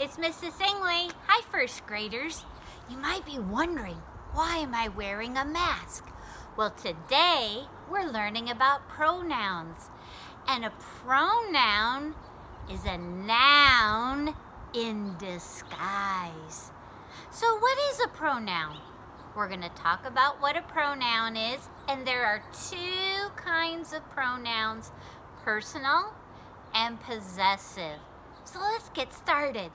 it's Mrs. Singley. Hi, first graders. You might be wondering, why am I wearing a mask? Well, today we're learning about pronouns. And a pronoun is a noun in disguise. So what is a pronoun? We're going to talk about what a pronoun is, and there are two kinds of pronouns, personal and possessive. So let's get started.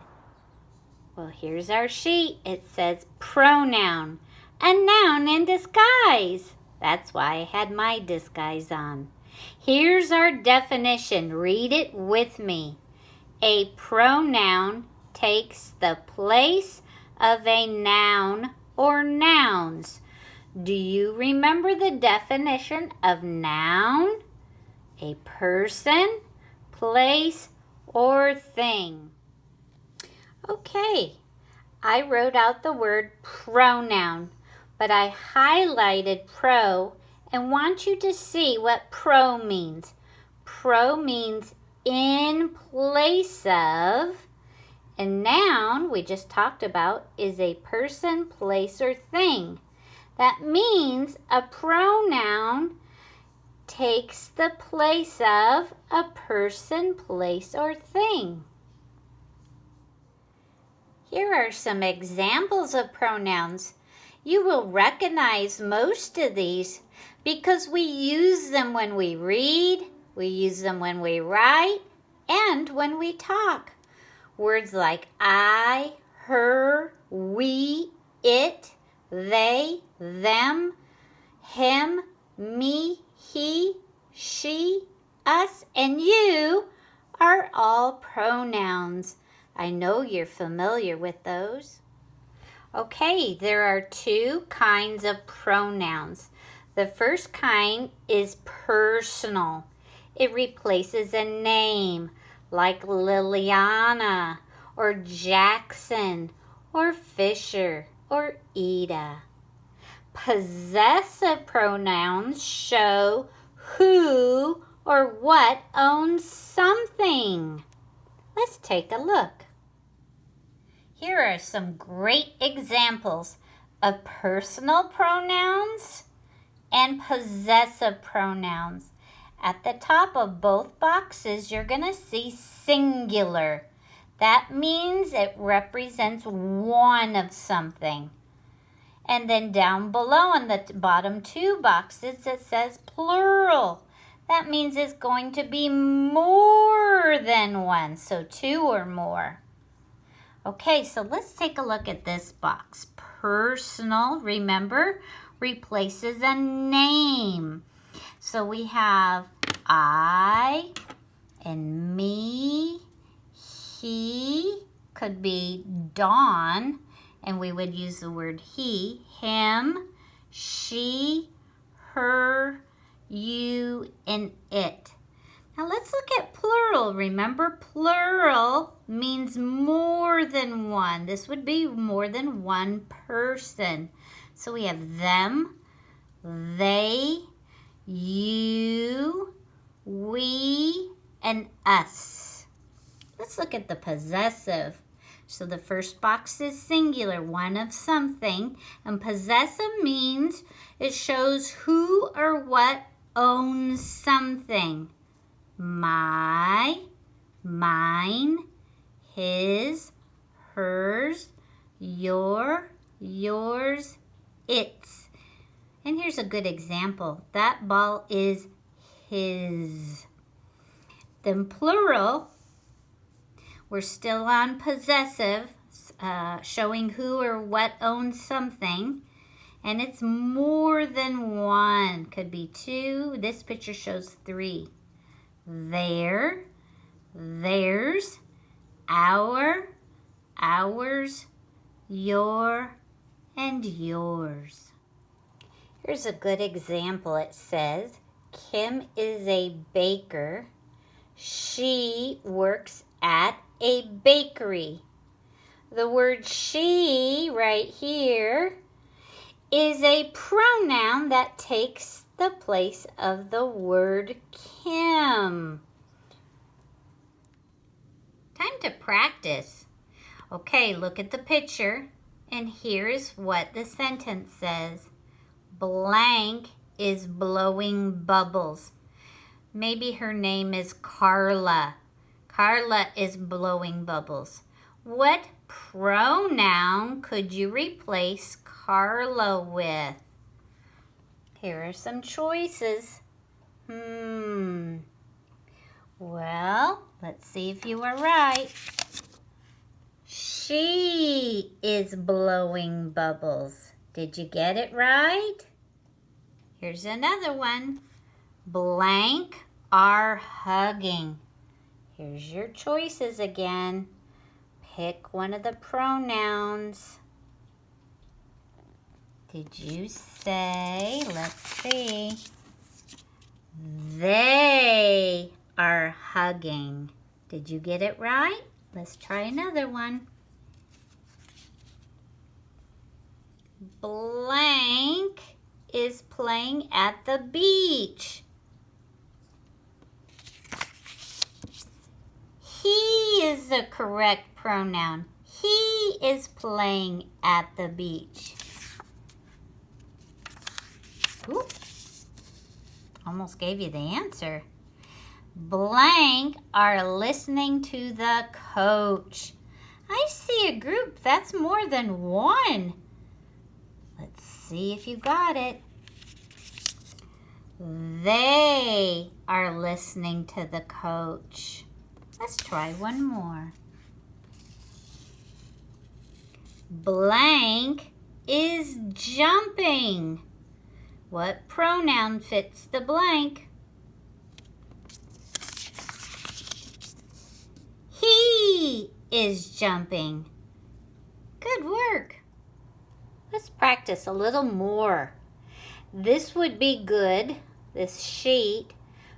Well, here's our sheet. It says pronoun, a noun in disguise. That's why I had my disguise on. Here's our definition. Read it with me. A pronoun takes the place of a noun or nouns. Do you remember the definition of noun? A person, place, or thing. Okay, I wrote out the word pronoun, but I highlighted pro and want you to see what pro means. Pro means in place of, and noun, we just talked about, is a person, place, or thing. That means a pronoun takes the place of a person, place, or thing. Here are some examples of pronouns. You will recognize most of these because we use them when we read, we use them when we write, and when we talk. Words like I, her, we, it, they, them, him, me, he, she, us, and you are all pronouns. I know you're familiar with those. Okay, there are two kinds of pronouns. The first kind is personal. It replaces a name like Liliana or Jackson or Fisher or Ida. Possessive pronouns show who or what owns something. Let's take a look. Here are some great examples of personal pronouns and possessive pronouns. At the top of both boxes, you're going to see singular. That means it represents one of something. And then down below in the bottom two boxes, it says plural. That means it's going to be more than one, so two or more. Okay, so let's take a look at this box. Personal, remember, replaces a name. So we have I and me, he, could be Dawn, and we would use the word he, him, she, her, you, and it. Now let's look at plural. Remember, plural means more than one. This would be more than one person. So we have them, they, you, we, and us. Let's look at the possessive. So the first box is singular, one of something. And possessive means it shows who or what owns something. My, mine, his, hers, your, yours, its. And here's a good example. That ball is his. Then plural, we're still on possessive, showing who or what owns something. And it's more than one. Could be two. This picture shows three. Their, theirs, our, ours, your, and yours. Here's a good example. It says, Kim is a baker. She works at a bakery. The word she right here is a pronoun that takes the place of the word Kim. Time to practice. Okay, look at the picture, and here's what the sentence says. Blank is blowing bubbles. Maybe her name is Carla. Carla is blowing bubbles. What pronoun could you replace Carla with? Here are some choices. Well, let's see if you are right. She is blowing bubbles. Did you get it right? Here's another one. Blank are hugging. Here's your choices again. Pick one of the pronouns. Did you say, let's see, they are hugging. Did you get it right? Let's try another one. Blank is playing at the beach. He is the correct pronoun. He is playing at the beach. Ooh, almost gave you the answer. Blank are listening to the coach. I see a group. That's more than one. Let's see if you got it. They are listening to the coach. Let's try one more. Blank is jumping. What pronoun fits the blank? He is jumping. Good work. Let's practice a little more. This would be good, this sheet,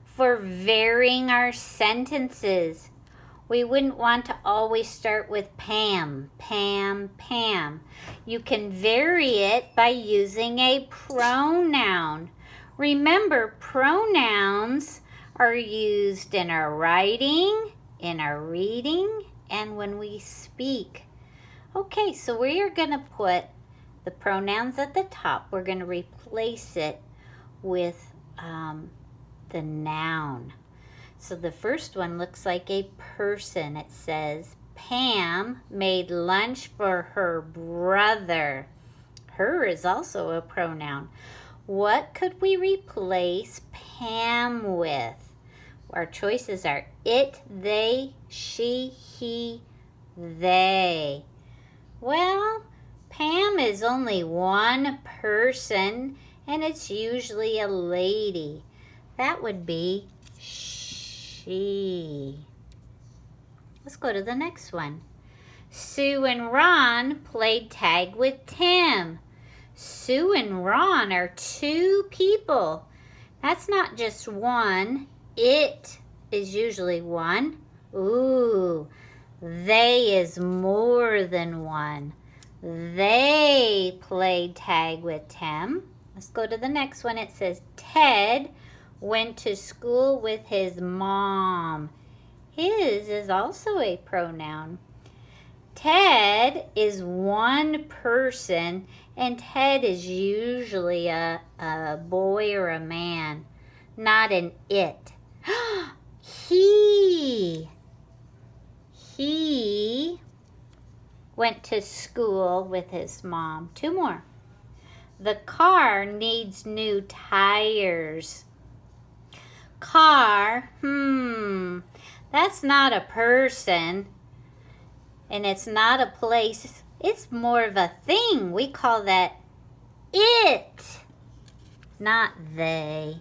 for varying our sentences. We wouldn't want to always start with Pam, Pam, Pam. You can vary it by using a pronoun. Remember, pronouns are used in our writing, in our reading, and when we speak. Okay, so we are going to put the pronouns at the top. We're going to replace it with the noun. So the first one looks like a person. It says, Pam made lunch for her brother. Her is also a pronoun. What could we replace Pam with? Our choices are it, they, she, he, they. Well, Pam is only one person, and it's usually a lady. That would be she. Let's go to the next one. Sue and Ron played tag with Tim. Sue and Ron are two people. That's not just one. It is usually one. Ooh, they is more than one. They played tag with Tim. Let's go to the next one. It says Ted went to school with his mom. His is also a pronoun. Ted is one person, and Ted is usually a boy or a man, not an it. He went to school with his mom. Two more. The car needs new tires. Car, that's not a person, and it's not a place. It's more of a thing. We call that it, not they.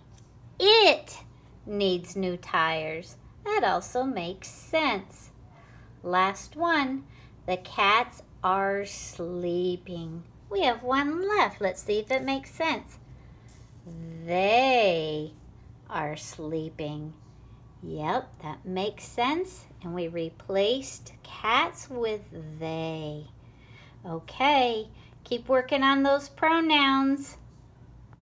It needs new tires. That also makes sense. Last one. The cats are sleeping. We have one left. Let's see if it makes sense. They are sleeping. Yep, that makes sense. And we replaced cats with they. Okay, keep working on those pronouns.